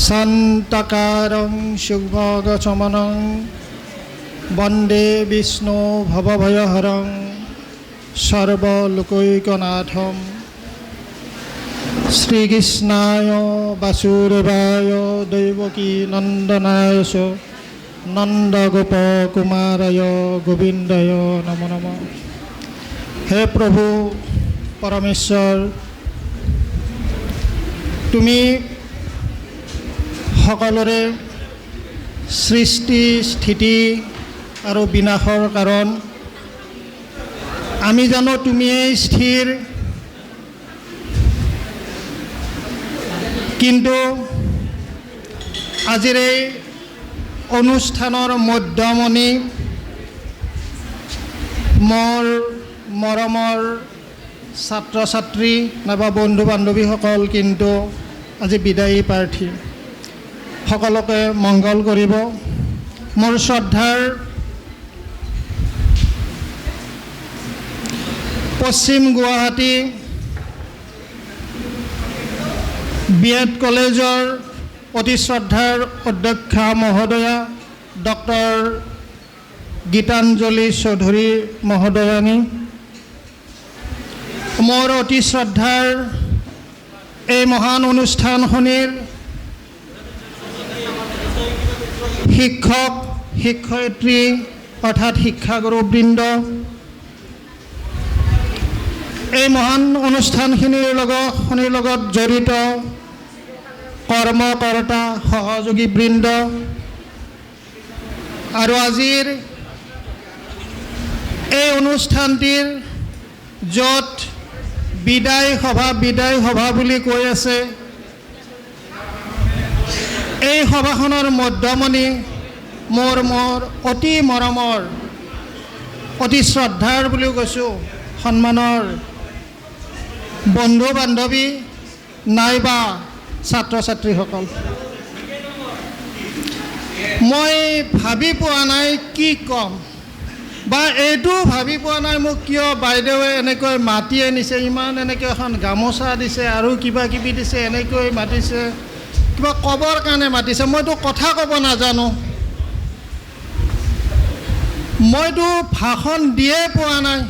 শান্তকাৰং শুভগচমনং বন্দে বিষ্ণু ভবভয়হৰং সৰ্বলোকৈকনাথম শ্ৰীকৃষ্ণায় বাসুদেবায় দৈবকী নন্দনায় চ নন্দগোপকুমাৰায় গোবিন্দায় নমো নমঃ। হে প্ৰভু পৰমেশ্বৰ, তুমি সকলোৰে সৃষ্টি স্থিতি আৰু বিনাশৰ কাৰণ। আমি জানো তুমিয়েই স্থিৰ, কিন্তু আজিৰ এই অনুষ্ঠানৰ মধ্যমণি মোৰ মৰমৰ ছাত্ৰ ছাত্ৰী নাইবা বন্ধু বান্ধৱীসকল কিন্তু আজি বিদায়ী প্ৰাৰ্থী। সকলোকে মংগল কৰিব। মোৰ শ্ৰদ্ধাৰ পশ্চিম গুৱাহাটী BEd কলেজৰ অতি শ্ৰদ্ধাৰ অধ্যক্ষা মহোদয়া ডক্টৰ গীতাঞ্জলি চৌধুৰী মহোদয়ানী, মোৰ অতি শ্ৰদ্ধাৰ এই মহান অনুষ্ঠানখনিৰ শিক্ষক শিক্ষয়িত্ৰী অৰ্থাৎ শিক্ষাগুৰুবৃন্দ, এই মহান অনুষ্ঠানখিনিৰ লগত জড়িত কৰ্মকৰ্তা সহযোগীবৃন্দ আৰু আজিৰ এই অনুষ্ঠানটিৰ য'ত বিদায় সভা বুলি কৈ আছে, এই সভাখনৰ মধ্যমণি মোৰ অতি মৰমৰ অতি শ্ৰদ্ধাৰ বুলিও কৈছোঁ সন্মানৰ বন্ধু বান্ধৱী নাইবা ছাত্ৰ ছাত্ৰীসকল। মই ভাবি পোৱা নাই কি ক'ম, বা এইটো ভাবি পোৱা নাই মোক কিয় বাইদেৱে এনেকৈ মাতি আনিছে, ইমান এনেকৈ এখন গামোচা দিছে আৰু কিবা কিবি দিছে, এনেকৈ মাতিছে, কিবা ক'বৰ কাৰণে মাতিছে। মইতো কথা ক'ব নাজানো, মইতো ভাষণ দিয়ে পোৱা নাই,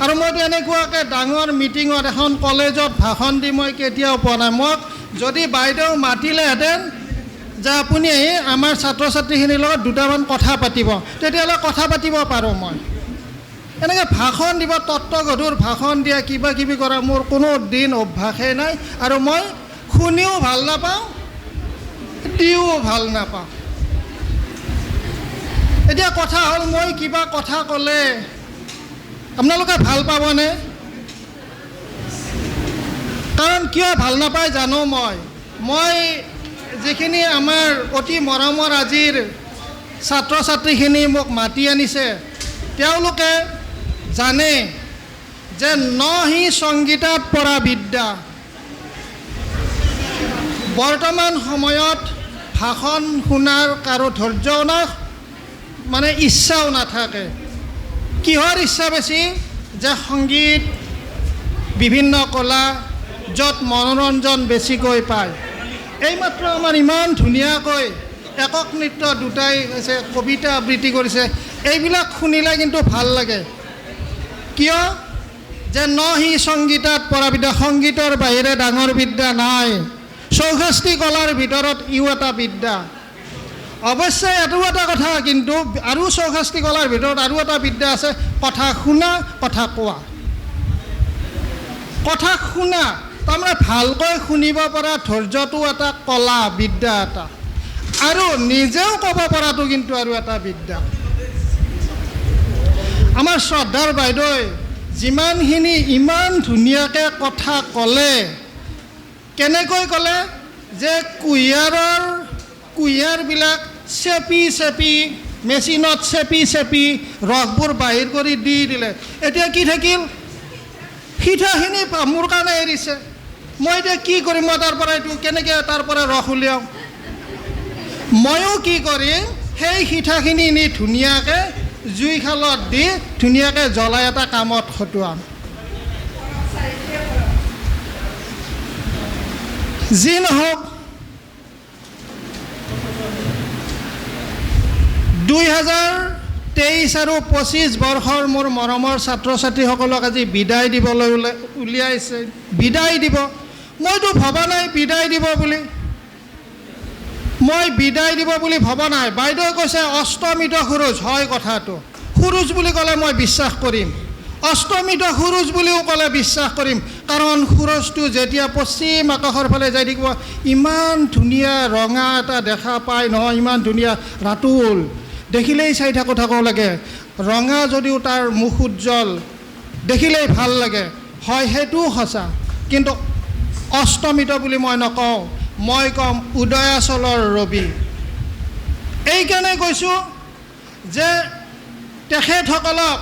আৰু মইতো এনেকুৱাকৈ ডাঙৰ মিটিঙত এখন কলেজত ভাষণ দি মই কেতিয়াও পোৱা নাই। মোক যদি বাইদেউ মাতিলেহেঁতেন যে আপুনি আহি আমাৰ ছাত্ৰ ছাত্ৰীখিনিৰ লগত দুটামান কথা পাতিব, তেতিয়াহ'লে কথা পাতিব পাৰোঁ। মই এনেকৈ ভাষণ দিব, তত্ত্বগধুৰ ভাষণ দিয়া, কিবা কিবি কৰা মোৰ কোনো দিন অভ্যাসেই নাই, আৰু মই শুনিও ভাল নাপাওঁ, দিও ভাল নাপাওঁ। এতিয়া কথা হ'ল, মই কিবা কথা ক'লে আপোনালোকে ভাল পাবনে? কাৰণ কিয় ভাল নাপায় জানো। মই যিখিনি আমাৰ অতি মৰমৰ আজিৰ ছাত্ৰ ছাত্ৰীখিনি মোক মাতি আনিছে, তেওঁলোকে জানে যে নহি সংগীতাত পৰা বিদ্যা। বৰ্তমান সময়ত ভাষণ শুনাৰ কাৰো ধৈৰ্যও নাই, মানে ইচ্ছাও নাথাকে। কিহৰ ইচ্ছা বেছি? যে সংগীত, বিভিন্ন কলা, য'ত মনোৰঞ্জন বেছিকৈ পায়। এইমাত্ৰ আমাৰ ইমান ধুনীয়াকৈ একক নৃত্য দুটাই হৈছে, কবিতা আবৃত্তি কৰিছে, এইবিলাক শুনিলে কিন্তু ভাল লাগে। কিয়? যে নহি সংগীতাত পৰা বিদ্যা, সংগীতৰ বাহিৰে ডাঙৰ বিদ্যা নাই। চৌষষ্ঠি কলাৰ ভিতৰত ইও এটা বিদ্যা। অৱশ্যে এইটো এটা কথা, কিন্তু আৰু চৌষষ্ঠি কলাৰ ভিতৰত আৰু এটা বিদ্যা আছে, কথা শুনা, কথা কোৱা। কথা শুনা তাৰমানে ভালকৈ শুনিব পৰা ধৈৰ্যটো এটা কলা, বিদ্যা এটা, আৰু নিজেও ক'ব পৰাটো কিন্তু আৰু এটা বিদ্যা। আমাৰ শ্ৰদ্ধাৰ বাইদেৱে যিমানখিনি ইমান ধুনীয়াকৈ কথা ক'লে, কেনেকৈ ক'লে যে কুঁহিয়াৰবিলাক চেপি মেচিনত চেপি ৰসবোৰ বাহিৰ কৰি দি দিলে। এতিয়া কি থাকিল? সিঠাখিনি মোৰ কাৰণে এৰিছে। মই এতিয়া কি কৰিম? মই তাৰ পৰা এইটো কেনেকৈ তাৰ পৰা ৰস উলিয়াওঁ? ময়ো কি কৰিম? সেই সিঠাখিনি নি ধুনীয়াকৈ জুই শালত দি ধুনীয়াকৈ জ্বলাই এটা কামত খটুৱাম। যি নহওক, 2023 আৰু 25 বৰ্ষৰ মোৰ মৰমৰ ছাত্ৰ ছাত্ৰীসকলক আজি বিদায় দিবলৈ উলিয়াইছে। বিদায় দিব, মইতো ভবা নাই বিদায় দিব বুলি। মই বিদায় দিব বুলি ভবা নাই। বাইদেৱে কৈছে অষ্টমিত সুৰুজ, হয় কথাটো। সুৰুজ বুলি ক'লে মই বিশ্বাস কৰিম, অষ্টমিত সুৰুজ বুলিও ক'লে বিশ্বাস কৰিম। কাৰণ সুৰুজটো যেতিয়া পশ্চিম আকাশৰ ফালে যাই থাকিব, ইমান ধুনীয়া ৰঙা এটা দেখা পায় নহয়, ইমান ধুনীয়া ৰাতুল, দেখিলেই চাই থাকোঁ লাগে। ৰঙা যদিও তাৰ মুখ উজ্জ্বল, দেখিলেই ভাল লাগে, হয় সেইটোও সঁচা। কিন্তু অষ্টমিত বুলি মই নকওঁ, মই ক'ম উদয়াচলৰ ৰবি। এইকাৰণে কৈছোঁ যে তেখেতসকলক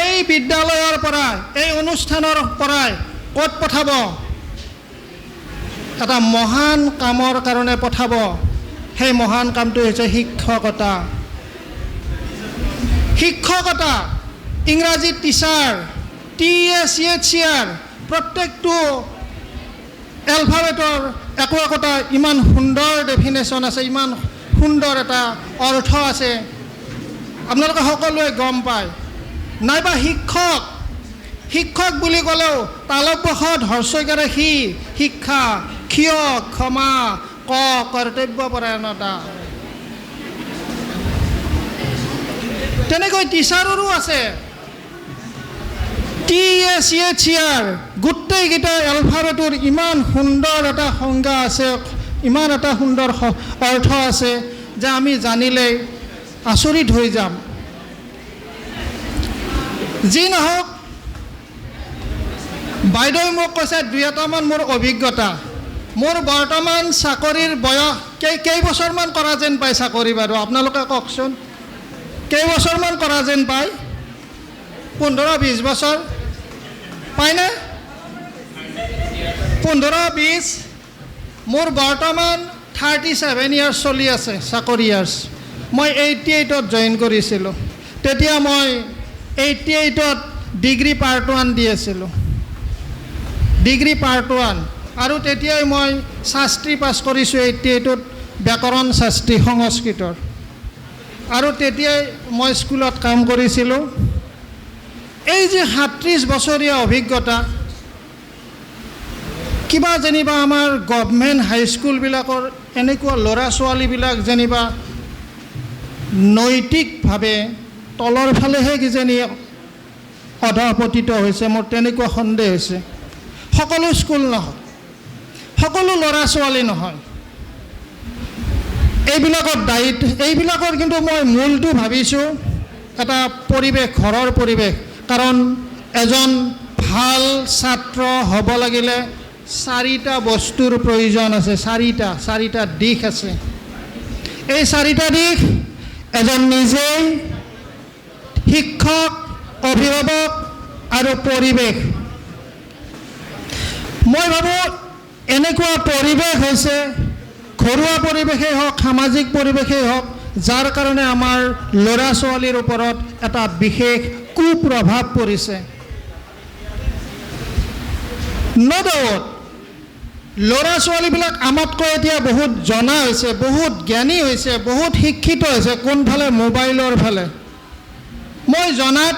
এই বিদ্যালয়ৰ পৰা, এই অনুষ্ঠানৰ পৰাই ক'ত পঠাব? এটা মহান কামৰ কাৰণে পঠাব। সেই মহান কামটো হৈছে শিক্ষকতা। শিক্ষকতা, ইংৰাজীত টিচাৰ, TSCHR, প্ৰত্যেকটো এলফাবেটৰ একো একোটা ইমান সুন্দৰ ডেফিনেশ্যন আছে, ইমান সুন্দৰ এটা অৰ্থ আছে, আপোনালোকে সকলোৱে গম পায়। নাইবা শিক্ষক, শিক্ষক বুলি ক'লেও তালব্যখত হৰ্ষইকাৰে সি, শিক্ষা, ক্ষয়, ক্ষমা, কৰ্তব্যপৰায়ণতা। তেনেকৈ টিচাৰৰো আছে, TSCHR, গোটেইকেইটা এলফাবেটৰ ইমান সুন্দৰ এটা সংজ্ঞা আছে, ইমান এটা সুন্দৰ অৰ্থ আছে যে আমি জানিলেই আচৰিত হৈ যাম। যি নহওক, বাইদেৱে মোক কৈছে দুই এটামান মোৰ অভিজ্ঞতা। মোৰ বৰ্তমান চাকৰিৰ বয়স কেইবছৰমান কৰা যেন পায় চাকৰি বাৰু? আপোনালোকে কওকচোন, কেইবছৰমান কৰা যেন পায়? 15-20 বছৰ পায়নে? 15-20। মোৰ বৰ্তমান 37 ইয়াৰ্ছ চলি আছে, চাকৰি ইয়াৰ্ছ। মই 88ত জইন কৰিছিলোঁ। তেতিয়া মই 88ত ডিগ্ৰী পাৰ্ট 1 দি আছিলোঁ, ডিগ্ৰী পাৰ্ট 1। আৰু তেতিয়াই মই শাস্ত্ৰী পাছ কৰিছোঁ 88ত, ব্যাকৰণ শাস্ত্ৰী সংস্কৃতৰ। আৰু তেতিয়াই মই স্কুলত কাম কৰিছিলোঁ। এই যে 37 বছৰীয়া অভিজ্ঞতা, কিবা যেনিবা আমাৰ গভৰ্ণমেণ্ট হাইস্কুলবিলাকৰ এনেকুৱা ল'ৰা ছোৱালীবিলাক যেনিবা নৈতিকভাৱে তলৰ ফালেহে কিজানি অধঃপতিত হৈছে, মোৰ তেনেকুৱা সন্দেহ হৈছে। সকলো স্কুল নহয়, সকলো ল'ৰা ছোৱালী নহয়, এইবিলাকৰ কিন্তু মই মূলটো ভাবিছোঁ এটা পৰিৱেশ, ঘৰৰ পৰিৱেশ। কাৰণ এজন ভাল ছাত্ৰ হ'ব লাগিলে 4টা বস্তুৰ প্ৰয়োজন আছে, 4টা দিশ আছে। এই 4টা দিশ, এজন নিজেই, শিক্ষক, অভিভাৱক আৰু পৰিৱেশ। মই ভাবোঁ এনেকুৱা পৰিৱেশ হৈছে, ঘৰুৱা পৰিৱেশেই হওক, সামাজিক পৰিৱেশেই হওক, যাৰ কাৰণে আমাৰ ল'ৰা ছোৱালীৰ ওপৰত এটা বিশেষ কুপ্ৰভাৱ পৰিছে। ন' ডাউট ল'ৰা ছোৱালীবিলাক আমাতকৈ এতিয়া বহুত জনা হৈছে, বহুত জ্ঞানী হৈছে, বহুত শিক্ষিত হৈছে, কোনফালে? মোবাইলৰ ফালে। মই জনাত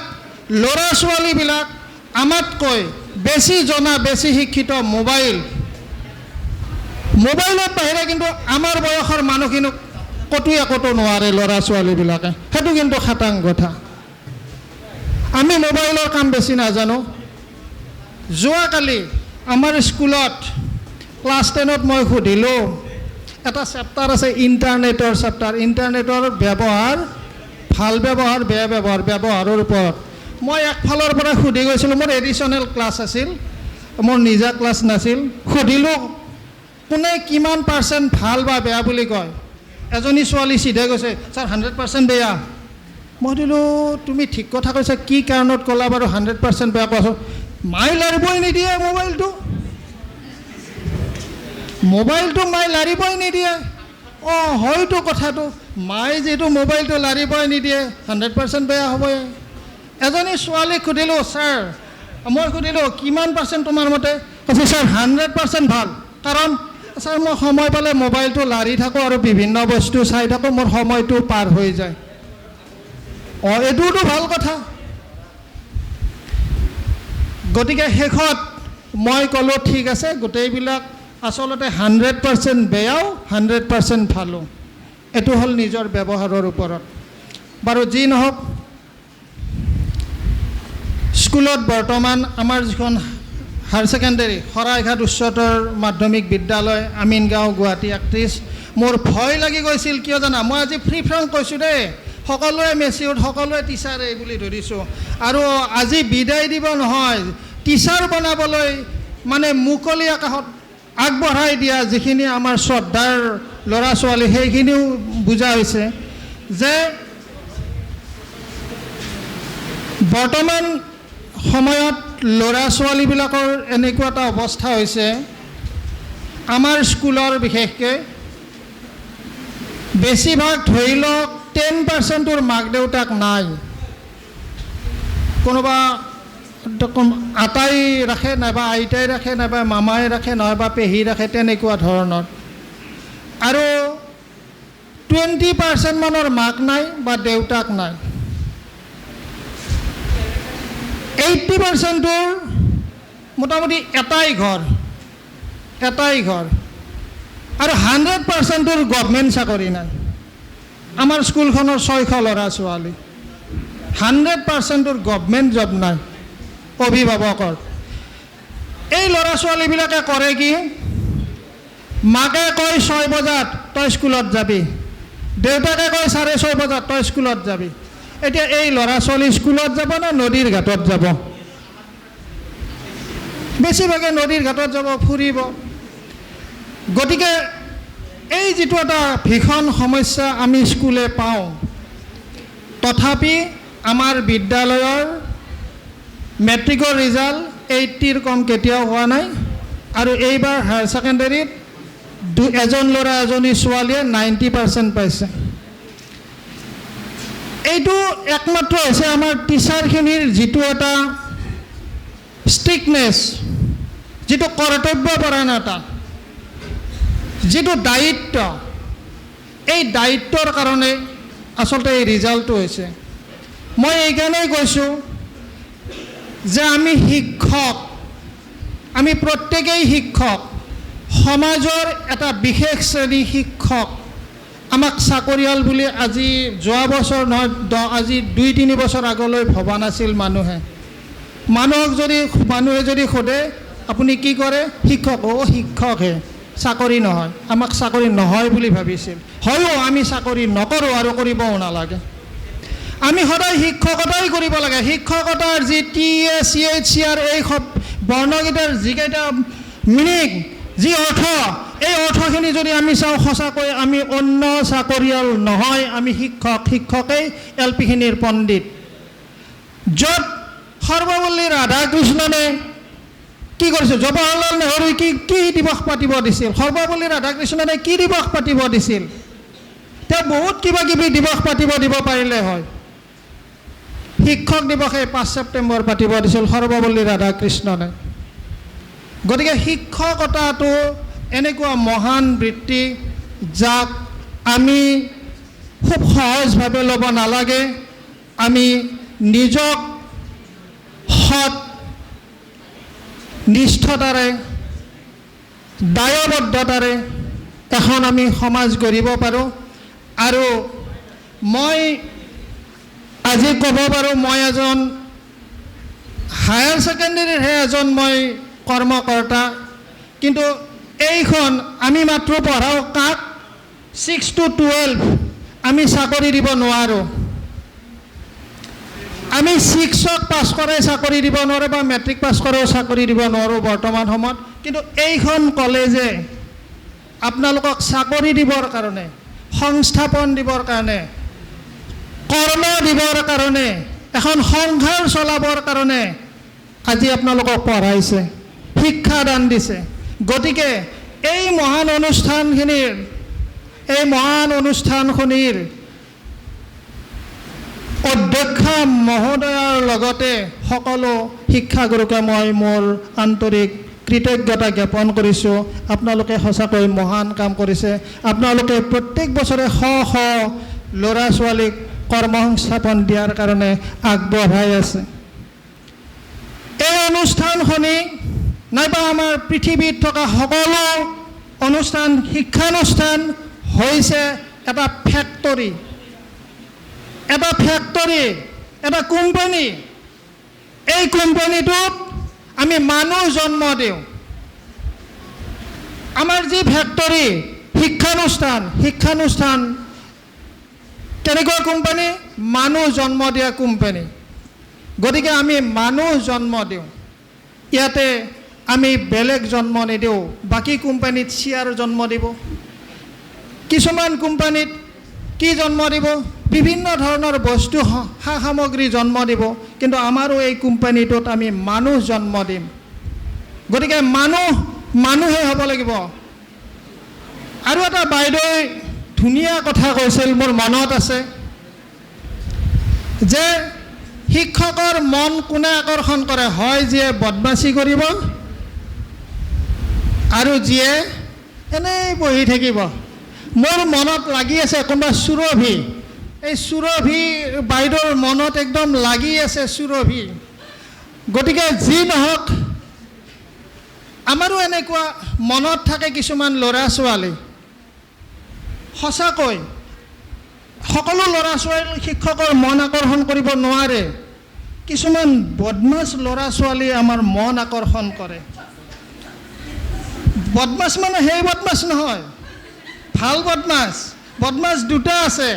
ল'ৰা ছোৱালীবিলাক আমাতকৈ বেছি জনা, বেছি শিক্ষিত মোবাইলত বাহিৰে কিন্তু আমাৰ বয়সৰ মানুহখিনিক ক'তো নোৱাৰে ল'ৰা ছোৱালীবিলাকে। সেইটো কিন্তু খাটাং কথা। আমি মোবাইলৰ কাম বেছি নাজানো। যোৱাকালি আমাৰ স্কুলত ক্লাছ 10ত মই সুধিলোঁ, এটা চেপ্টাৰ আছে ইণ্টাৰনেটৰ চেপ্টাৰ, ইণ্টাৰনেটৰ ব্যৱহাৰ, ভাল ব্যৱহাৰ, বেয়া ব্যৱহাৰ, ব্যৱহাৰৰ ওপৰত। মই একফালৰ পৰা সুধি গৈছিলোঁ, মোৰ এডিশ্যনেল ক্লাছ আছিল, মোৰ নিজা ক্লাছ নাছিল। সুধিলোঁ কোনে কিমান % ভাল বা বেয়া বুলি কয়। এজনী ছোৱালী চিধাই কৈছে, ছাৰ 100% বেয়া। মই সুধিলোঁ তুমি ঠিক কথা কৈছা, কি কাৰণত ক'লা বাৰু 100% বেয়া? কোৱাচোন। মায়ে লাৰিবই নিদিয়ে মোবাইলটো মায়ে লাৰিবই নিদিয়ে। অঁ হয়তো কথাটো, মায়ে যিহেতু মোবাইলটো লাৰিবই নিদিয়ে, 100% বেয়া হ'বই। এজনী ছোৱালীক সুধিলোঁ, ছাৰ, মই সুধিলোঁ কিমান % তোমাৰ মতে? কৈছে ছাৰ 100% ভাল। কাৰণ ছাৰ মই সময় পালে মোবাইলটো লাৰি থাকোঁ আৰু বিভিন্ন বস্তু চাই থাকোঁ, মোৰ সময়টো পাৰ হৈ যায়। এইটোতো ভাল কথা। গতিকে শেষত মই ক'লোঁ ঠিক আছে, গোটেইবিলাক আচলতে 100% বেয়াও 100% ভালো। এইটো হ'ল নিজৰ ব্যৱহাৰৰ ওপৰত। বাৰু যি নহওক, স্কুলত বৰ্তমান আমাৰ যিখন হায়াৰ ছেকেণ্ডেৰী শৰাইঘাট উচ্চতৰ মাধ্যমিক বিদ্যালয়, আমিনগাঁও, গুৱাহাটী 31, মোৰ ভয় লাগি গৈছিল। কিয় জানা, মই আজি ফ্ৰী ফ্ৰেংক কৈছোঁ দেই, সকলোৱে মেচিউৰ, সকলোৱে টিচাৰে বুলি ধৰিছোঁ। আৰু আজি বিদায় দিব নহয়, টিচাৰ বনাবলৈ মানে মুকলি আকাশত আগবঢ়াই দিয়া যিখিনি আমাৰ শ্ৰদ্ধাৰ ল'ৰা ছোৱালী, সেইখিনিও বুজা হৈছে যে বৰ্তমান সময়ত ল'ৰা ছোৱালীবিলাকৰ এনেকুৱা এটা অৱস্থা হৈছে, আমাৰ স্কুলৰ বিশেষকৈ বেছিভাগ ধৰি লওক 10%ৰ মাক দেউতাক নাই। কোনোবা আটাই ৰাখে, নাইবা আইতাই ৰাখে, নাইবা মামাই ৰাখে, নহয়বা পেহী ৰাখে, তেনেকুৱা ধৰণৰ। আৰু 20% মানৰ মাক নাই বা দেউতাক নাই। 80%ৰ মোটামুটি এটাই ঘৰ। আৰু 100%ৰ গভমেণ্ট চাকৰি নাই। আমাৰ স্কুলখনৰ 600 ল'ৰা ছোৱালী, 100%ৰ গভমেণ্ট জব নাই অভিভাৱকৰ। এই ল'ৰা ছোৱালীবিলাকে কৰে কি, মাকে কয় 6 বজাত তই স্কুলত যাবি, দেউতাকে কয় 6:30 বজাত তই স্কুলত যাবি। এতিয়া এই ল'ৰা ছোৱালী স্কুলত যাব না নদীৰ ঘাটত যাব? বেছিভাগে নদীৰ ঘাটত যাব, ফুৰিব। গতিকে এই যিটো এটা ভীষণ সমস্যা আমি স্কুলে পাওঁ, তথাপি আমাৰ বিদ্যালয়ৰ মেট্ৰিকৰ ৰিজাল্ট 80ৰ কম কেতিয়াও হোৱা নাই। আৰু এইবাৰ হায়াৰ ছেকেণ্ডেৰীত এজন ল'ৰা এজনী ছোৱালীয়ে 90% পাইছে। এইটো একমাত্ৰ হৈছে আমাৰ টিচাৰখিনিৰ যিটো এটা ষ্ট্ৰিকনেছ, যিটো কৰ্তব্যপৰায়ণতা, যিটো দায়িত্ব, এই দায়িত্বৰ কাৰণে আচলতে এই ৰিজাল্টটো হৈছে। মই এইকাৰণেই কৈছোঁ যে আমি শিক্ষক, আমি প্ৰত্যেকেই শিক্ষক, সমাজৰ এটা বিশেষ শ্ৰেণী শিক্ষক। আমাক চাকৰিয়াল বুলি আজি যোৱা বছৰ নহয়, আজি 2-3 বছৰ আগলৈ ভবা নাছিল মানুহে। মানুহে যদি সোধে আপুনি কি কৰে, শিক্ষক। শিক্ষকহে, চাকৰি নহয়। আমাক চাকৰি নহয় বুলি ভাবিছিল। হয়ো আমি চাকৰি নকৰোঁ আৰু কৰিবও নালাগে। আমি সদায় শিক্ষকতাই কৰিব লাগে। শিক্ষকতাৰ যি TACHCR এই বৰ্ণকেইটাৰ যিকেইটা মিনিং, যি অৰ্থ, এই অৰ্থখিনি যদি আমি চাওঁ, সঁচাকৈ আমি অন্য চাকৰিয়াল নহয়, আমি শিক্ষকেই LP-খিনিৰ পণ্ডিত। য'ত সৰ্বপল্লী ৰাধাকৃষ্ণনে কি কৰিছিল, জৱাহৰলাল নেহৰুই কি দিৱস পাতিব দিছিল, সৰ্বপল্লী ৰাধাকৃষ্ণনে কি দিৱস পাতিব দিছিল, তেওঁ বহুত কিবা কিবি দিৱস পাতিব দিব পাৰিলে হয়। শিক্ষক দিৱসে 5 ছেপ্টেম্বৰ পাতিব দিছিল সৰ্বপল্লী ৰাধাকৃষ্ণনে। গতিকে শিক্ষকতাটো এনেকুৱা মহান বৃত্তি, যাক আমি খুব সহজভাৱে ল'ব নালাগে। আমি নিজক সৎ নিষ্ঠতাৰে, দায়বদ্ধতাৰে এখন আমি সমাজ গঢ়িব পাৰোঁ। আৰু মই আজি ক'ব পাৰোঁ, মই এজন হায়াৰ ছেকেণ্ডেৰীৰহে এজন মই কৰ্মকৰ্তা, কিন্তু এইখন আমি মাত্ৰ পঢ়াওঁ কাক, 6 to 12 আমি চাকৰি দিব নোৱাৰোঁ। আমি 6ক পাছ কৰাই চাকৰি দিব নোৱাৰোঁ বা মেট্ৰিক পাছ কৰেও চাকৰি দিব নোৱাৰোঁ বৰ্তমান সময়ত। কিন্তু এইখন কলেজে আপোনালোকক চাকৰি দিবৰ কাৰণে, সংস্থাপন দিবৰ কাৰণে, কৰ্ম দিবৰ কাৰণে, এখন সংসাৰ চলাবৰ কাৰণে আজি আপোনালোকক পঢ়াইছে, শিক্ষাদান দিছে। গতিকে এই মহান অনুষ্ঠানখনিৰ অধ্যক্ষা মহোদয়াৰ লগতে সকলো শিক্ষাগুৰুকে মই মোৰ আন্তৰিক কৃতজ্ঞতা জ্ঞাপন কৰিছোঁ। আপোনালোকে সঁচাকৈ মহান কাম কৰিছে। আপোনালোকে প্ৰত্যেক বছৰে শ শ ল'ৰা ছোৱালীক কৰ্মসংস্থাপন দিয়াৰ কাৰণে আগবঢ়াই আছে। এই অনুষ্ঠানখনি নাইবা আমাৰ পৃথিৱীত থকা সকলো অনুষ্ঠান, শিক্ষানুষ্ঠান হৈছে এটা ফেক্টৰী, এটা কোম্পানী। এই কোম্পানীটোত আমি মানুহ জন্ম দিওঁ। আমাৰ যি ফেক্টৰী, শিক্ষানুষ্ঠান তেনেকুৱা কোম্পানী, মানুহ জন্ম দিয়া কোম্পানী। গতিকে আমি মানুহ জন্ম দিওঁ। ইয়াতে আমি বেলেগ জন্ম নিদিওঁ। বাকী কোম্পানীত শ্বেয়াৰ জন্ম দিব, কিছুমান কোম্পানীত কি জন্ম দিব, বিভিন্ন ধৰণৰ বস্তু সা সামগ্ৰী জন্ম দিব। কিন্তু আমাৰো এই কোম্পানীটোত আমি মানুহ জন্ম দিম। গতিকে মানুহে হ'ব লাগিব। আৰু এটা বাইদেৱে ধুনীয়া কথা কৈছিল, মোৰ মনত আছে, যে শিক্ষকৰ মন কোনে আকৰ্ষণ কৰে? হয় যিয়ে বদমাচি কৰিব আৰু যিয়ে এনেই বহি থাকিব। মোৰ মনত লাগি আছে কোনোবা সুৰভি, এই সুৰভি বাইদেউৰ মনত একদম লাগি আছে সুৰভি। গতিকে যি নহওক, আমাৰো এনেকুৱা মনত থাকে কিছুমান ল'ৰা ছোৱালী। সঁচাকৈ সকলো ল'ৰা ছোৱালী শিক্ষকৰ মন আকৰ্ষণ কৰিব নোৱাৰে। কিছুমান বদমাছ ল'ৰা ছোৱালীয়ে আমাৰ মন আকৰ্ষণ কৰে। বদমাছ মানে সেই বদমাছ নহয়, ভাল বদমাছ দুটা আছে।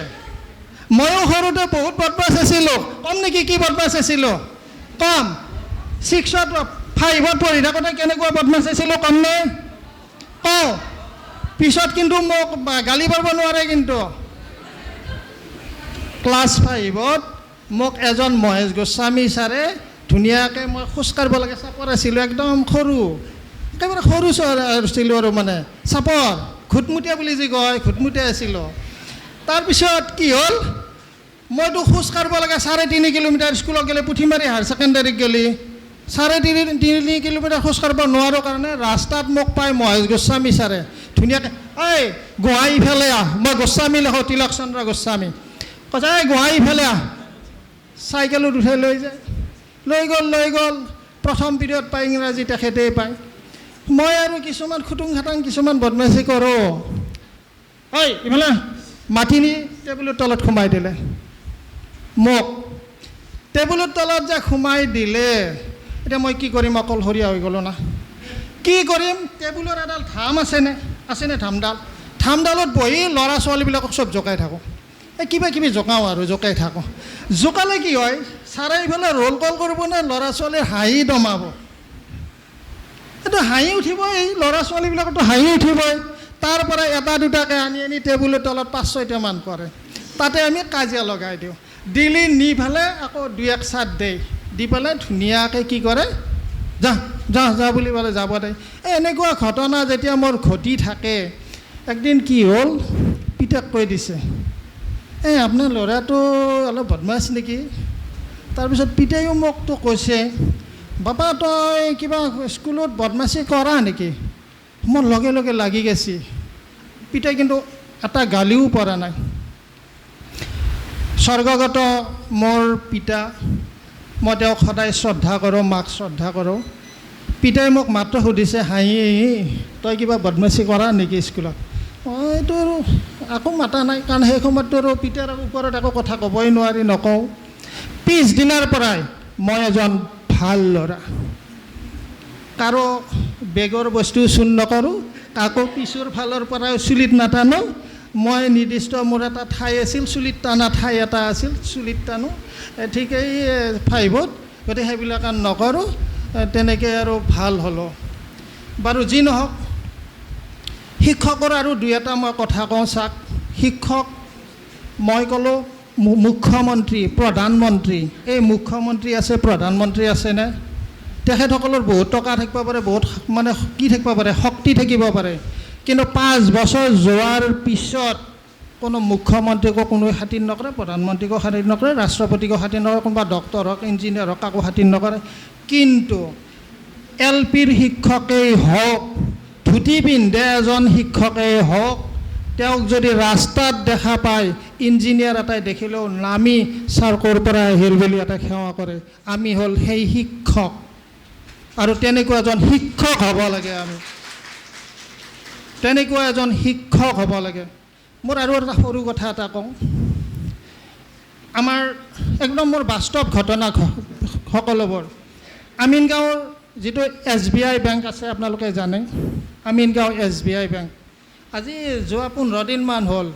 ময়ো সৰুতে বহুত বদমাছ আছিলোঁ। কম নেকি কি বদমাছ আছিলোঁ? কম। 6ত 5ত পঢ়ি থাকোঁতে কেনেকুৱা বদমাছ আছিলোঁ কমনে? কওঁ। পিছত কিন্তু মোক গালি পাৰিব নোৱাৰে। কিন্তু ক্লাছ 5ত মোক এজন মহেশ গোস্বামী ছাৰে ধুনীয়াকৈ, মই খোজকাঢ়িব লাগে, চাপৰ আছিলোঁ, একদম সৰু, একেবাৰে সৰু আছিলোঁ আৰু মানে চাপৰ, ঘুটমুটীয়া বুলি যি কয়, ঘুটমুটীয়া আছিলোঁ। তাৰপিছত কি হ'ল, মইতো খোজকাঢ়িব লাগে 3.5 কিলোমিটাৰ, স্কুলত গ'লে পুথিমাৰী হায়াৰ ছেকেণ্ডেৰীত গ'লে 3.5 কিলোমিটাৰ খোজকাঢ়িব নোৱাৰোঁ কাৰণে ৰাস্তাত মোক পায় মহেশ গোস্বামী ছাৰে ধুনীয়াকৈ, এই গুৱাহাটী ইফালে আহ, মই গোস্বামী লিখোঁ, তিলক চন্দ্ৰ গোস্বামী, কৈছে এই গুৱাহাটী ইফালে আহ। চাইকেলত উঠাই লৈ গ'ল। প্ৰথম পিৰিয়ড পায় ইংৰাজী, তেখেতেই পায়। মই আৰু কিছুমান খুটুং খাটাং কিছুমান বদমাচি কৰোঁ। ঐ ইফালে মাতি নি টেবুলৰ তলত সোমাই দিলে মোক। টেবুলৰ তলত যে সোমাই দিলে, এতিয়া মই কি কৰিম? অকলশৰীয়া হৈ গ'লোঁ না। কি কৰিম? টেবুলৰ এডাল ধাম আছেনে ধামডালত বহি ল'ৰা ছোৱালীবিলাকক চব জোকাই থাকোঁ। এই কিবা কিবি জোকাওঁ আৰু জোকাই থাকোঁ। জোকালে কি হয়, ছাৰে ইফালে ৰোল কল কৰিব নে ল'ৰা ছোৱালীৰ হাঁহি দমাব। এইটো হাঁহি উঠিব, এই ল'ৰা ছোৱালীবিলাকতো হাঁহি উঠিবই। তাৰ পৰা এটা দুটাকৈ আনি টেবুলৰ তলত 5-6টামান কৰে। তাতে আমি কাজিয়া লগাই দিওঁ। দিলি নি পেলাই আকৌ 2-1 চাট দি পেলাই ধুনীয়াকৈ কি কৰে, যা বুলি পেলাই যাব দে। এনেকুৱা ঘটনা যেতিয়া মোৰ ঘটি থাকে, একদিন কি হ'ল, পিতাক কৈ দিছে, এই আপোনাৰ ল'ৰাটো অলপ বদমাছ নেকি? তাৰপিছত পিতাইও মোকতো কৈছে, বাবা তই কিবা স্কুলত বদমাচি কৰা নেকি? মোৰ লগে লগে লাগি গৈছে। পিতাই কিন্তু এটা গালিও পৰা নাই। স্বৰ্গগত মোৰ পিতা, মই তেওঁক সদায় শ্ৰদ্ধা কৰোঁ, মাক শ্ৰদ্ধা কৰোঁ। পিতাই মোক মাত্ৰ সুধিছে হাঁহি, তই কিবা বদমাচি কৰা নেকি স্কুলত? এইটো আৰু একো মাতা নাই, কাৰণ সেই সময়ততো আৰু পিতাৰ ওপৰত একো কথা ক'বই নোৱাৰি, নকওঁ। পিছদিনাৰ পৰাই মই এজন ভাল ল'ৰা, কাৰো বেগৰ বস্তু চুৰ নকৰোঁ, কাকো পিছৰ ফালৰ পৰাই চুলিত নাটানো। মই নিৰ্দিষ্ট মোৰ এটা ঠাই আছিল, চুলিত টানা ঠাই এটা আছিল, চুলিত টানো। ঠিক এই 5ত, গতিকে সেইবিলাক নকৰোঁ। তেনেকৈ আৰু ভাল হ'লোঁ। বাৰু যি নহওক, শিক্ষকৰ আৰু 2-এটা মই কথা কওঁ চাওক। শিক্ষক, মই ক'লোঁ মুখ্যমন্ত্ৰী, প্ৰধানমন্ত্ৰী, এই মুখ্যমন্ত্ৰী আছে, প্ৰধানমন্ত্ৰী আছেনে? তেখেতসকলৰ বহুত টকা থাকিব পাৰে, বহুত মানে কি থাকিব পাৰে, শক্তি থাকিব পাৰে। কিন্তু 5 বছৰ যোৱাৰ পিছত কোনো মুখ্যমন্ত্ৰীকো কোনোৱে খাতিৰ নকৰে, প্ৰধানমন্ত্ৰীকো খাতিৰ নকৰে, ৰাষ্ট্ৰপতিকো খাতিৰ নকৰে, কোনোবা ডক্তৰ হওক, ইঞ্জিনিয়াৰ হওক, কাকো খাতিৰ নকৰে। কিন্তু LPৰ শিক্ষকেই হওক, ধুতি পিন্ধে এজন শিক্ষকেই হওক, তেওঁক যদি ৰাস্তাত দেখা পায়, ইঞ্জিনিয়াৰ এটাই দেখিলেও নামি ছাৰ ক'ৰ পৰা আহিল বুলি এটা সেৱা কৰে। আমি হ'ল সেই শিক্ষক, আৰু তেনেকুৱা এজন শিক্ষক হ'ব লাগে। আমি তেনেকুৱা এজন শিক্ষক হ'ব লাগে। মোৰ আৰু এটা সৰু কথা এটা কওঁ। আমাৰ একদম মোৰ বাস্তৱ ঘটনা সকলোবোৰ। আমিনগাঁৱৰ যিটো SBI বেংক আছে, আপোনালোকে জানে, আমিনগাঁও SBI বেংক। আজি যোৱা 15 দিনমান হ'ল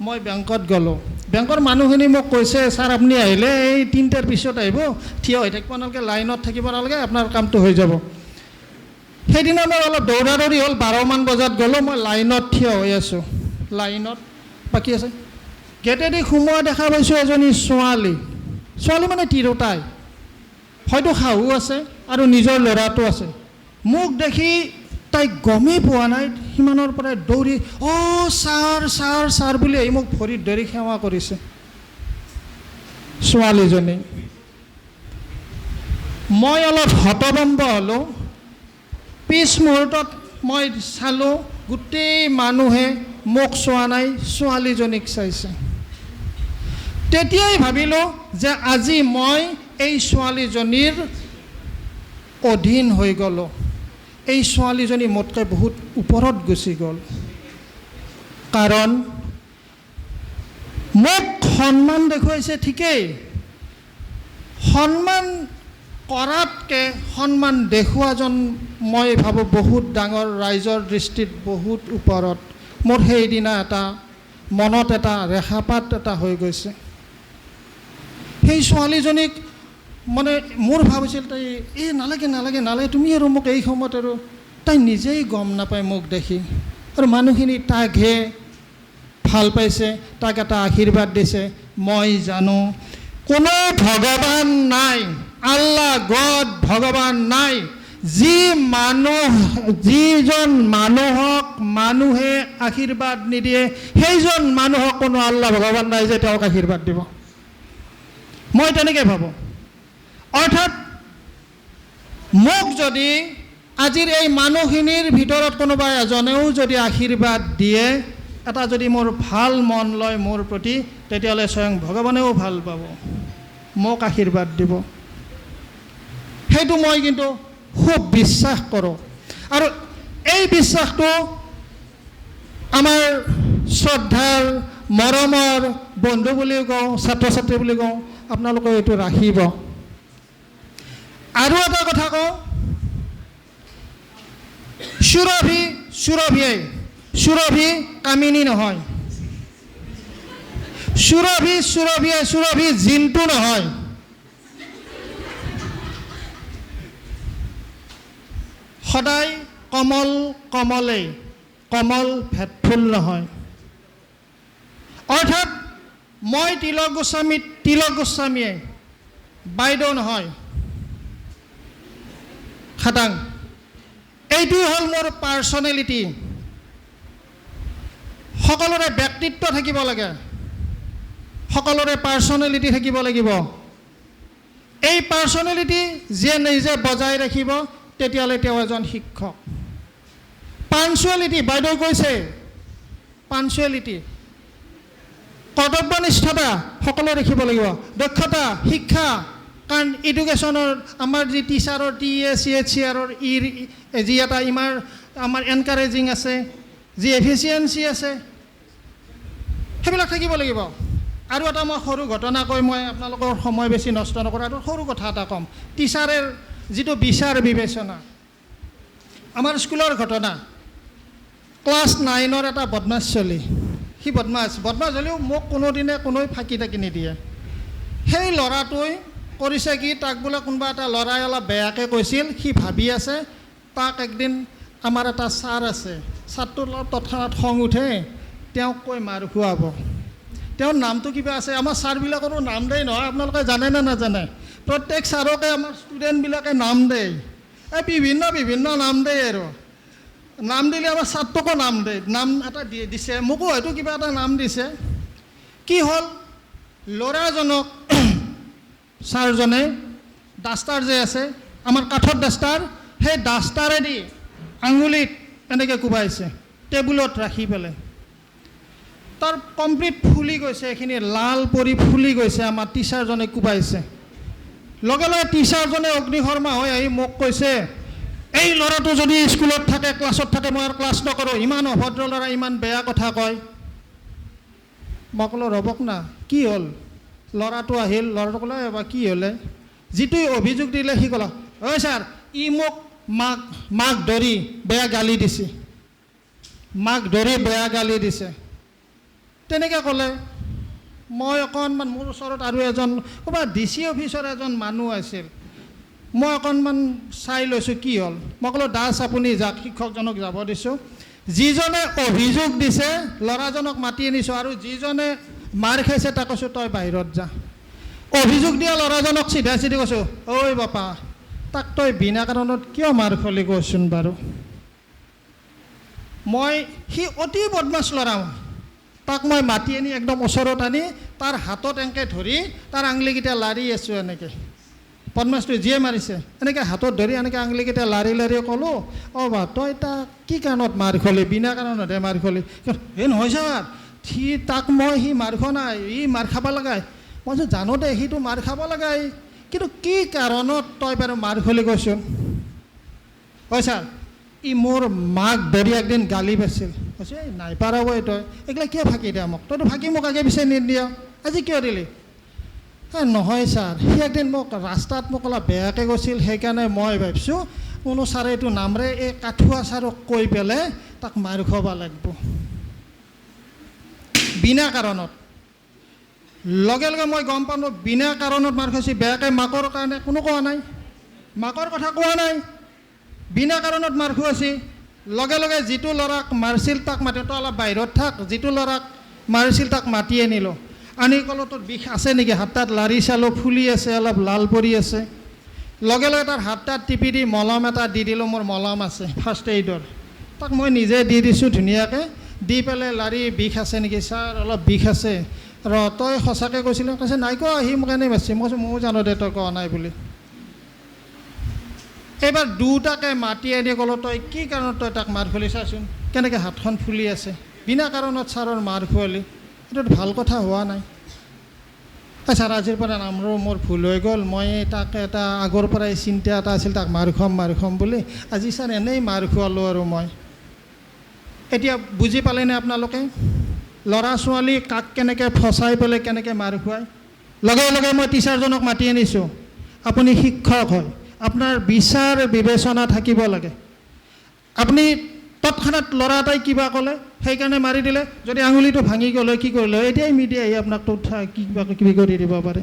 মই বেংকত গ'লোঁ। বেংকৰ মানুহখিনি মোক কৈছে, ছাৰ আপুনি আহিলে এই 3টাৰ পিছত আহিব, থিয় হৈ থাকিব নালাগে, লাইনত থাকিব নালাগে, আপোনাৰ কামটো হৈ যাব। সেইদিনা মই অলপ দৌৰা দৌৰি হ'ল, 12মান বজাত গ'লোঁ, মই লাইনত থিয় হৈ আছোঁ। লাইনত বাকী আছে, গেটেদি সোমোৱা দেখা পাইছোঁ এজনী ছোৱালী মানে তিৰোতাই, হয়তো শাহু আছে আৰু নিজৰ ল'ৰাটো আছে। মোক দেখি তাইক গমেই পোৱা নাই, সিমানৰ পৰাই দৌৰি ছাৰ ছাৰ ছাৰ বুলি আহি মোক ভৰিত ধৰি সেৱা কৰিছে ছোৱালীজনী। মই অলপ হতভম্ব হ'লোঁ। পিছ মুহূৰ্তত মই চালোঁ, গোটেই মানুহে মোক চোৱা নাই, ছোৱালীজনীক চাইছে। তেতিয়াই ভাবিলোঁ যে আজি মই এই ছোৱালীজনীৰ অধীন হৈ গ'লোঁ। এই ছোৱালীজনী মোতকৈ বহুত ওপৰত গুচি গ'ল, কাৰণ মোক সন্মান দেখুৱাইছে ঠিকেই, সন্মান কৰাতকৈ সন্মান দেখুওৱাজন মই ভাবোঁ বহুত ডাঙৰ, ৰাইজৰ দৃষ্টিত বহুত ওপৰত। মোৰ সেইদিনা এটা মনত এটা ৰেখাপাত এটা হৈ গৈছে। সেই ছোৱালীজনীক মানে মোৰ ভাৱ হৈছিল, তাই নালাগে নালাগে নালাগে তুমি আৰু মোক এই সময়ত, আৰু তাই নিজেই গম নাপায় মোক দেখি, আৰু মানুহখিনি তাকহে ভাল পাইছে, তাক এটা আশীৰ্বাদ দিছে। মই জানো কোনো ভগৱান নাই, আল্লাহ গড ভগৱান নাই, যিজন মানুহক মানুহে আশীৰ্বাদ নিদিয়ে, সেইজন মানুহক কোনো আল্লাহ ভগৱান নাই যে তেওঁক আশীৰ্বাদ দিব। মই তেনেকৈ ভাবোঁ। অৰ্থাৎ মোক যদি আজিৰ এই মানুহখিনিৰ ভিতৰত কোনোবা এজনেও যদি আশীৰ্বাদ দিয়ে, এটা যদি মোৰ ভাল মন লয় মোৰ প্ৰতি, তেতিয়াহ'লে স্বয়ং ভগৱানেও ভাল পাব, মোক আশীৰ্বাদ দিব। সেইটো মই কিন্তু খুব বিশ্বাস কৰোঁ। আৰু এই বিশ্বাসটো আমাৰ শ্ৰদ্ধাৰ মৰমৰ বন্ধু বুলিও কওঁ, ছাত্ৰ ছাত্ৰী বুলি কওঁ, আপোনালোকে এইটো ৰাখিব। আৰু এটা কথা কওঁ, সুৰভি কামিনী নহয়, সুৰভি জিনটো নহয়। সদায় কমলেই, কমল ভেদফুল নহয়। অৰ্থাৎ মই তিলক গোস্বামীয়ে বাইদেউ নহয়, খাটাং। এইটোৱে হ'ল মোৰ পাৰ্চনেলিটি। সকলোৰে ব্যক্তিত্ব থাকিব লাগে, সকলোৰে পাৰ্চনেলিটি থাকিব লাগিব। এই পাৰ্চনেলিটি যিয়ে নিজে বজাই ৰাখিব, তেতিয়াহ'লে তেওঁ এজন শিক্ষক। পাঞ্চুৱেলিটি, বাইদেউ কৈছে, পাঞ্চুৱেলিটি, কৰ্তব্যনিষ্ঠতা সকলো ৰাখিব লাগিব। দক্ষতা, শিক্ষা, কাৰণ এডুকেশ্যনৰ আমাৰ যি টিচাৰৰ TACHCRৰ যি এটা আমাৰ এনকাৰেজিং আছে, যি এফিচিয়েঞ্চি আছে, সেইবিলাক থাকিব লাগিব। আৰু এটা মই সৰু ঘটনা কৈ মই আপোনালোকৰ সময় বেছি নষ্ট নকৰোঁ, আৰু সৰু কথা এটা ক'ম। টিচাৰৰ যিটো বিচাৰ বিবেচনা, আমাৰ স্কুলৰ ঘটনা, ক্লাছ 9ৰ এটা বদমাছ চলি, সি বদমাছ হ'লেও মোক কোনোদিনে কোনোৱে ফাঁকি টাকি নিদিয়ে। সেই ল'ৰাটোৱে কৰিছে কি, তাক বোলে কোনোবা এটা ল'ৰাই অলপ বেয়াকৈ কৈছিল, সি ভাবি আছে তাক একদিন আমাৰ এটা ছাৰ আছে, ছাৰটোৰ অলপ তৎক্ষণাত খং উঠে, তেওঁক কৈ মাৰ খুৱাব। তেওঁৰ নামটো কিবা আছে, আমাৰ ছাৰবিলাকৰো নাম দেই নহয়, আপোনালোকে জানে নে নাজানে? প্ৰত্যেক ছাৰকে আমাৰ ষ্টুডেণ্টবিলাকে নাম দেই, বিভিন্ন নাম দেই, আৰু নাম দিলে আমাৰ ছাৰটোকো নাম দেই, নাম এটা দিছে, মোকো হয়তো কিবা এটা নাম দিছে। কি হ'ল, ল'ৰাজনক ছাৰজনে ডাষ্টাৰ যে আছে আমাৰ কাঠৰ ডাষ্টাৰ, সেই ডাষ্টাৰেদি আঙুলিত এনেকৈ কোবাইছে, টেবুলত ৰাখি পেলাই। তাৰ কমপ্লিট ফুলি গৈছে, এইখিনি লাল পৰি ফুলি গৈছে, আমাৰ টিচাৰজনে কোবাইছে। লগে লগে টিচাৰজনে অগ্নিশৰ্মা হৈ আহি মোক কৈছে, এই ল'ৰাটো যদি স্কুলত থাকে, ক্লাছত থাকে, মই আৰু ক্লাছ নকৰোঁ, ইমান অভদ্ৰ ল'ৰা, ইমান বেয়া কথা কয়। মই ক'লোঁ ৰ'বক না, কি হ'ল? ল'ৰাটো আহিল, ল'ৰাটো ক'লে এবাৰ কি হ'লে? যিটো অভিযোগ দিলে সি ক'লে, ঐ ছাৰ, ই মোক মাক ধৰি বেয়া গালি দিছে, মাক ধৰি বেয়া গালি দিছে, তেনেকৈ ক'লে। মই অকণমান, মোৰ ওচৰত আৰু এজন ক'ৰবাত DC অফিচৰ এজন মানুহ আছিল, মই অকণমান চাই লৈছোঁ কি হ'ল। মই ক'লোঁ দাস আপুনি যাক, শিক্ষকজনক যাব দিছোঁ। যিজনে অভিযোগ দিছে ল'ৰাজনক মাতি আনিছোঁ, আৰু যিজনে মাৰ খাইছে তাক কৈছোঁ তই বাহিৰত যা। অভিযোগ দিয়া ল'ৰাজনক চিধা চিধি কৈছোঁ, ঐ বাপা, তাক তই বিনা কাৰণত কিয় মাৰ খলি কৈছোন বাৰু? সি অতি বদমাছ ল'ৰা, তাক মই মাতি আনি একদম ওচৰত আনি তাৰ হাতত এনেকৈ ধৰি তাৰ আঙুলিকেইটা লাৰি আছোঁ এনেকৈ। বদমাছটো যিয়ে মাৰিছে এনেকৈ হাতত ধৰি এনেকৈ আঙুলিকেইটা লাৰি লাৰি ক'লোঁ, অঁ বা তই তাক কি কাৰণত মাৰ খলি? বিনা কাৰণতহে মাৰ খলি। এই নহয় ছাৰ, সি মাৰ খোৱা নাই, ই মাৰ খাব লগাই। মই কৈছোঁ জানো দে, সিটো মাৰ খাব লগাই, কিন্তু কি কাৰণত তই বাৰু মাৰ খলি কৈছোন? ঐ ছাৰ, ই মোৰ মাক ধৰি একদিন গালি পাইছিল। কৈছে এই নাই পাৰাব, তই এইগিলা কিয় ফাঁকি দিয়া মোক? তইতো ফাঁকি মোক আগে পিছে নিদিয়া, আজি কিয় দিলি? নহয় ছাৰ, সি একদিন মোক ৰাস্তাত মোক অলপ বেয়াকৈ কৈছিল, সেইকাৰণে মই ভাবিছোঁ কোনো ছাৰে এইটো নামৰে এই কাঠুৱা ছাৰক কৈ পেলাই তাক মাৰ খুৱাব লাগিব বিনা কাৰণত। লগে লগে মই গম পালোঁ বিনা কাৰণত মাৰ খাইছে, বেয়াকৈ মাকৰ কাৰণে কোনো কোৱা নাই, মাকৰ কথা কোৱা নাই, বিনা কাৰণত মাৰ খুৱাইছে। লগে লগে যিটো ল'ৰাক মাৰিছিল তাক মাতি, তই অলপ বাহিৰত থাক, যিটো ল'ৰাক মাৰিছিল তাক মাতি আনিলোঁ। আনি ক'লোঁ তোৰ বিষ আছে নেকি? হাত তাত লাৰি চালোঁ, ফুলি আছে, অলপ লাল পৰি আছে। লগে লগে তাৰ হাত তাত টিপি দি মলম এটা দি দিলোঁ, মোৰ মলম আছে ফাৰ্ষ্ট এইডৰ, তাক মই নিজে দি দিছোঁ ধুনীয়াকৈ। দি পেলাই লাৰি, বিষ আছে নেকি ছাৰ? অলপ বিষ আছে। তই সঁচাকৈ কৈছিলোঁ? কৈছে নাই কোৱা, সি মোক এনেই মাৰিছে। মই কৈছোঁ ময়ো জানো দে তই কোৱা নাই বুলি। এইবাৰ দুটাকে মাতি আনি ক'লোঁ তই কি কাৰণত তই তাক মাৰ খুৱালি, চাচোন কেনেকৈ হাতখন ফুলি আছে, বিনা কাৰণত ছাৰৰ মাৰ খুৱালি, এইটো ভাল কথা হোৱা নাই। ছাৰ আজিৰ পৰা নামৰো মোৰ ভুল হৈ গ'ল, মই তাক এটা আগৰ পৰাই চিন্তা এটা আছিল তাক মাৰ খুৱাম বুলি, আজি ছাৰ এনেই মাৰ খুৱালোঁ আৰু মই। এতিয়া বুজি পালেনে আপোনালোকে? ল'ৰা ছোৱালী কাক কেনেকৈ ফচাই পেলাই কেনেকৈ মাৰ খুৱায়। লগে লগে মই টিচাৰজনক মাতি আনিছোঁ, আপুনি শিক্ষক হয়, আপোনাৰ বিচাৰ বিবেচনা থাকিব লাগে। আপুনি তৎক্ষণাত ল'ৰা এটাই কিবা ক'লে সেইকাৰণে মাৰি দিলে, যদি আঙুলিটো ভাঙি গ'লে কি কৰিলে, এতিয়াই মিডিয়া আহি আপোনাক কিবা কৰি দিব পাৰে।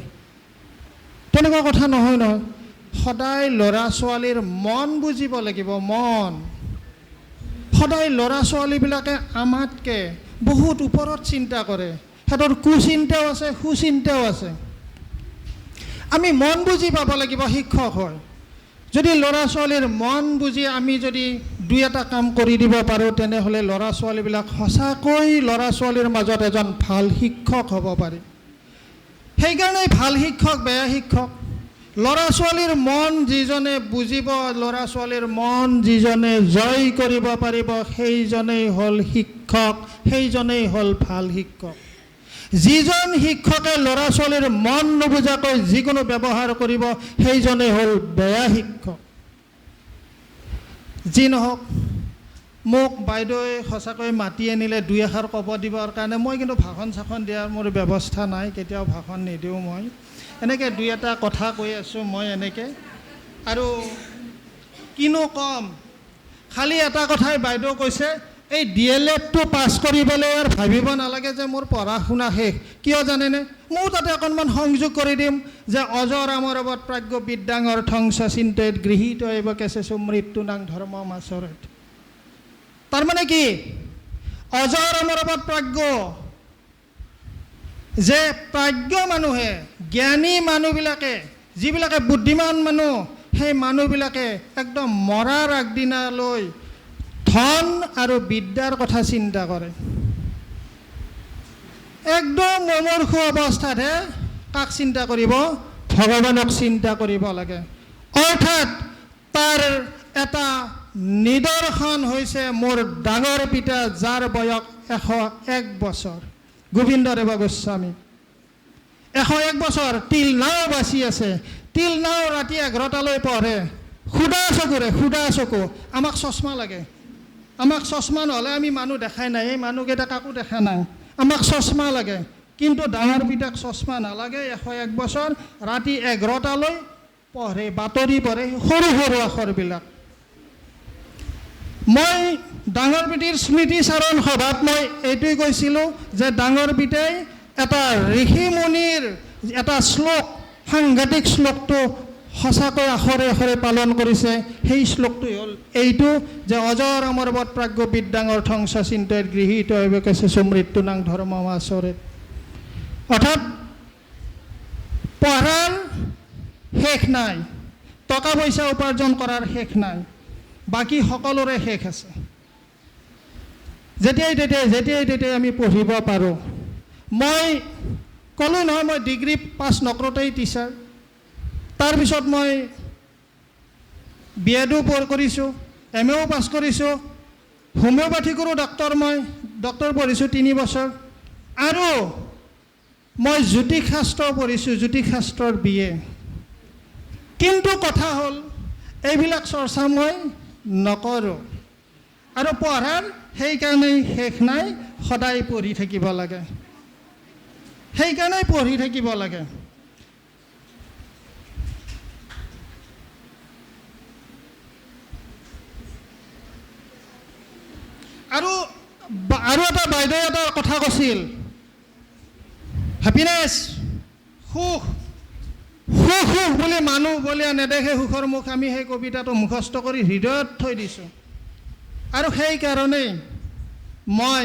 তেনেকুৱা কথা নহয় নহয়। সদায় ল'ৰা ছোৱালীৰ মন বুজিব লাগিব, মন। সদায় ল'ৰা ছোৱালীবিলাকে আমাতকৈ বহুত ওপৰত চিন্তা কৰে, সিহঁতৰ কুচিন্তাও আছে, সুচিন্তাও আছে। আমি মন বুজি পাব লাগিব শিক্ষক হয়। যদি ল'ৰা ছোৱালীৰ মন বুজি আমি যদি দুই এটা কাম কৰি দিব পাৰোঁ, তেনেহ'লে ল'ৰা ছোৱালীবিলাক সঁচাকৈ ল'ৰা ছোৱালীৰ মাজত এজন ভাল শিক্ষক হ'ব পাৰে। সেইকাৰণে ভাল শিক্ষক, বেয়া শিক্ষক, ল'ৰা ছোৱালীৰ মন যিজনে বুজিব, ল'ৰা ছোৱালীৰ মন যিজনে জয় কৰিব পাৰিব, সেইজনেই হ'ল শিক্ষক, সেইজনেই হ'ল ভাল শিক্ষক। যিজন শিক্ষকে ল'ৰা ছোৱালীৰ মন নুবুজাকৈ যিকোনো ব্যৱহাৰ কৰিব, সেইজনেই হ'ল বেয়া শিক্ষক। যি নহওক, মোক বাইদেৱে সঁচাকৈ মাতি আনিলে দুই এষাৰ ক'ব দিবৰ কাৰণে। মই কিন্তু ভাষণ চাষণ দিয়াৰ মোৰ ব্যৱস্থা নাই, কেতিয়াও ভাষণ নিদিওঁ মই। এনেকৈ দুই এটা কথা কৈ আছোঁ মই এনেকৈ, আৰু কিনো ক'ম, খালি এটা কথাই বাইদেউ কৈছে, এই DLEDটো পাছ কৰি পেলাই আৰু ভাবিব নালাগে যে মোৰ পঢ়া শুনা শেষ। কিয় জানেনে? ময়ো তাতে অকণমান সংযোগ কৰি দিম যে অজৰ আমৰৱত প্ৰাজ্ঞ বিদ্যাং অৰ্থংস চিন্তয়েত গৃহীত এব কেঁচেচু মৃত্যুনাং ধৰ্ম মাচৰেত। তাৰমানে কি? অজৰ আমৰৱত প্ৰাজ্ঞ, যে প্ৰাজ্ঞ মানুহে, জ্ঞানী মানুহবিলাকে, যিবিলাকে বুদ্ধিমান মানুহ, সেই মানুহবিলাকে একদম মৰাৰ আগদিনালৈ ধন আৰু বিদ্যাৰ কথা চিন্তা কৰে। একদম মুমূৰ্ষু অৱস্থাতহে কাক চিন্তা কৰিব? ভগৱানক চিন্তা কৰিব লাগে। অৰ্থাৎ তাৰ এটা নিদৰ্শন হৈছে মোৰ ডাঙৰ পিতা, যাৰ বয়স 101 বছৰ, গোবিন্দদেৱ গোস্বামী। 101 বছৰ তিল নাও বাচি আছে, তিল নাও ৰাতি 11টালৈ পঢ়ে, সুদা চকু। আমাক চশমা লাগে, আমাক চশমা নহ'লে আমি মানুহ দেখাই নাই, এই মানুহকেইটা কাকো দেখা নাই, আমাক চশমা লাগে। কিন্তু ডাঙৰ পিতাক চশমা নালাগে, 101 বছৰ ৰাতি 11টালৈ পঢ়ে, বাতৰি পঢ়ে, সৰু সৰু আখৰবিলাক। মই ডাঙৰ পিতৃৰ স্মৃতিচাৰণ সভাত মই এইটোৱে কৈছিলোঁ যে ডাঙৰ পিতাই এটা ঋষিমুনিৰ এটা শ্লোক, সাংঘাতিক শ্লোকটো সঁচাকৈ আখৰে আখৰে পালন কৰিছে। সেই শ্লোকটো হ'ল এইটো যে অজৰ অমৰবৎ প্ৰাজ্ঞ বিদ্যাঙৰ্থং সচিন্তেত গৃহীত হৈবকেছে মৃত্যু নাং ধৰ্ম আচৰে। অৰ্থাৎ পঢ়াৰ শেষ নাই, টকা পইচা উপাৰ্জন কৰাৰ শেষ নাই, বাকী সকলোৰে শেষ আছে। যেতিয়াই তেতিয়াই আমি পঢ়িব পাৰোঁ। মই ক'লোঁ নহয়, মই ডিগ্ৰী পাছ নকৰোঁতেই টিচাৰ, তাৰপিছত মই BEdো কৰিছোঁ, MAও পাছ কৰিছোঁ, হোমিঅ'পেথিকৰো ডক্টৰ পঢ়িছোঁ 3 বছৰ, আৰু মই জ্যোতিষশাস্ত্ৰ পঢ়িছোঁ, জ্যোতিষশাস্ত্ৰৰ BA। কিন্তু কথা হ'ল এইবিলাক চৰ্চা মই নকৰোঁ, আৰু পঢ়াৰ সেইকাৰণেই শেষ নাই, সদায় পঢ়ি থাকিব লাগে, সেইকাৰণেই পঢ়ি থাকিব লাগে। আৰু এটা বাইদেৱে এটা কথা কৈছিল, হেপিনেছ, সুখ বুলি মানুহ বুলি নেদেখে সুখৰ মুখ। আমি সেই কবিতাটো মুখস্থ কৰি হৃদয়ত থৈ দিছোঁ। আৰু সেইকাৰণেই মই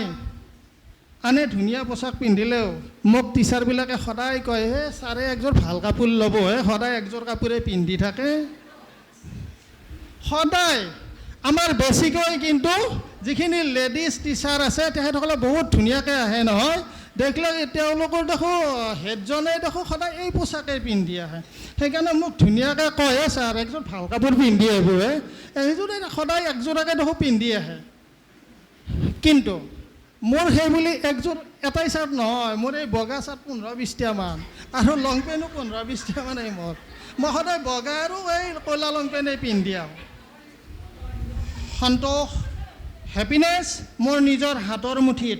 আনে ধুনীয়া পোচাক পিন্ধিলেও মোক টিচাৰবিলাকে সদায় কয়, হে ছাৰে একযোৰ ভাল কাপোৰ ল'ব, সদায় একযোৰ কাপোৰে পিন্ধি থাকে। সদায় আমাৰ বেছিকৈ কিন্তু যিখিনি লেডিজ টিচাৰ আছে তেখেতসকলে বহুত ধুনীয়াকৈ আহে নহয়, দেখিলে তেওঁলোকৰ দেখোঁ হেডজনে দেখোঁ সদায় এই পোচাকেই পিন্ধি আহে। সেইকাৰণে মোক ধুনীয়াকৈ কয়, ছাৰ একযোৰ ভাল কাপোৰ পিন্ধি আহিব, এইযোৰ সদায় একযোৰাকৈ দেখোঁ পিন্ধি আহে। কিন্তু মোৰ সেই বুলি একযোৰ এটাই চাৰ্ট নহয়, মোৰ এই বগা চাৰ্ট 15-20টামান, আৰু লং পেণ্টো 15-20টামানেই মই সদায় বগা আৰু এই ক'লা লং পেণ্টেই পিন্ধি আহোঁ। সন্তোষ, হেপিনেছ মোৰ নিজৰ হাতৰ মুঠিত।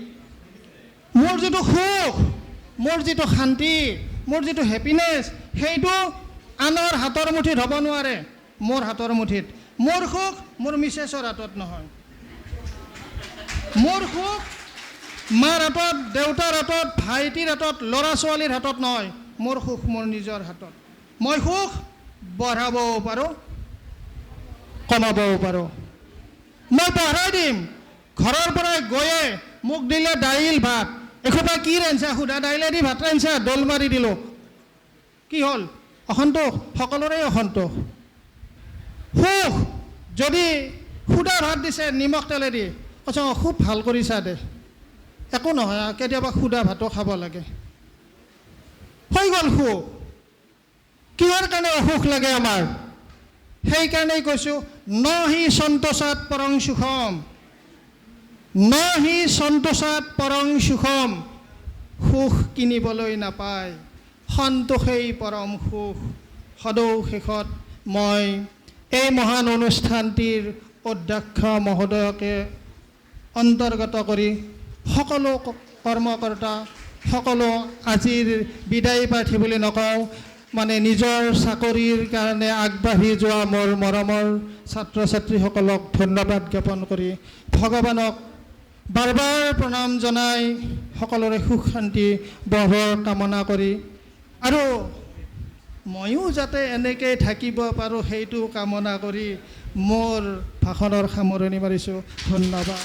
মোৰ যিটো সুখ, মোৰ যিটো শান্তি, মোৰ যিটো হেপিনেছ, সেইটো আনৰ হাতৰ মুঠিত হ'ব নোৱাৰে, মোৰ হাতৰ মুঠিত। মোৰ সুখ মোৰ মিছেছৰ হাতত নহয়, মোৰ সুখ মাৰ হাতত, দেউতাৰ হাতত, ভাইটিৰ হাতত, ল'ৰা ছোৱালীৰ হাতত নহয়, মোৰ সুখ মোৰ নিজৰ হাতত। মই সুখ বঢ়াবও পাৰোঁ, কমাবও পাৰোঁ। মই পঢ়াই দিম, ঘৰৰ পৰাই গৈয়ে মোক দিলে দাইল ভাত, এসোপা কি ৰান্ধছা, সুধা দাইলেদি ভাত ৰান্ধছা, দল মাৰি দিলোঁ, কি হ'ল? অসন্তোষ, সকলোৰে অসন্তোষ। সুখ যদি সুদা ভাত দিছে নিমখ তেলেদি, কৈছে অঁ খুব ভাল কৰিছা দে, একো নহয়, কেতিয়াবা সুদা ভাতো খাব লাগে, হৈ গ'ল সুখ। কিহৰ কাৰণে অসুখ লাগে আমাৰ? সেইকাৰণেই কৈছোঁ, ন হি সন্তোষাৎ পৰং সুখম, ন হি সন্তোষাৎ পৰং সুখম। সুখ কিনিবলৈ নাপায়, সন্তোষেই পৰম সুখ। সদৌ শেষত মই এই মহান অনুষ্ঠানটিৰ অধ্যক্ষ মহোদয়কে অন্তৰ্গত কৰি সকলো কৰ্মকৰ্তা, সকলো আজিৰ বিদায়ী প্ৰাৰ্থী বুলি নকওঁ, মানে নিজৰ চাকৰিৰ কাৰণে আগবাঢ়ি যোৱা মোৰ মৰমৰ ছাত্ৰ ছাত্ৰীসকলক ধন্যবাদ জ্ঞাপন কৰি, ভগৱানক বাৰ বাৰ প্ৰণাম জনাই, সকলোৰে সুখ শান্তি বঢ়োৱাৰ কামনা কৰি, আৰু ময়ো যাতে এনেকৈ থাকিব পাৰোঁ সেইটো কামনা কৰি মোৰ ভাষণৰ সামৰণি মাৰিছোঁ। ধন্যবাদ।